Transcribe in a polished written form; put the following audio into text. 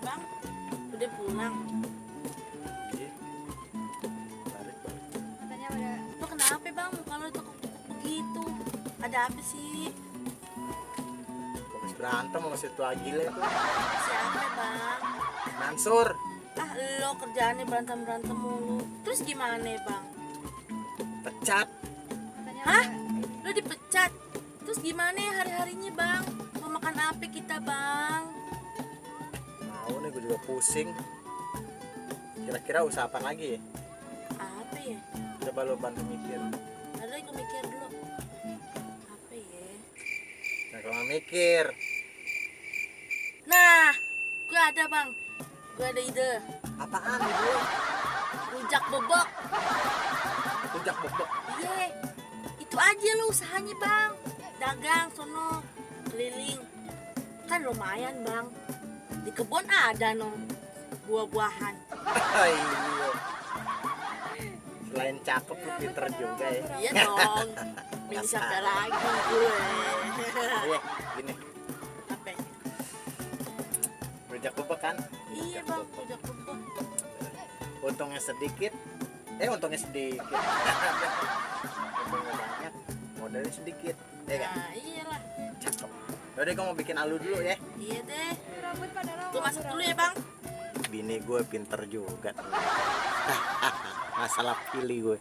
Bang, udah pulang. Iya. Balik. Katanya ada. Lo kenapa Bang? Kalau tekuk begitu, ada apa sih? Habis berantem sama si tua gila itu. Siapa Bang? Mansur. Ah, lo kerjaannya berantem mulu. Terus gimana Bang? Pecat. Hah? Lo dipecat? Terus gimana ya hari-harinya Bang? Mau makan apa kita Bang? Mau nih, gue juga pusing. Kira-kira usaha apa lagi ya? Apa ya? Coba lo bantu mikir. Ada gue mikir dulu. Apa ya? Nah, kalau mikir, Nah, gue ada Bang. Gue ada ide. apaan itu? Rujak bebek. Rujak bebek. Iya. Itu aja lo usahanya Bang. Dagang sono keliling. Kan lumayan Bang. Di kebun ada no buah-buahan. Iya. Selain cakep lu pinter juga ya. Iya dong. Ini siapa lagi gue? Iya, gini. Apa? Rujak bebek kan? Iya Bang, rujak bebek. Untungnya sedikit. Untungnya sedikit. Untungnya banyak. Modalnya sedikit. Ya kan? Nah, iyalah. Cakep. Yaudah, gue mau bikin alu dulu ya. Iya deh. Gue masuk dulu ya Bang. Bini gue pinter juga. Masalah pilih gue.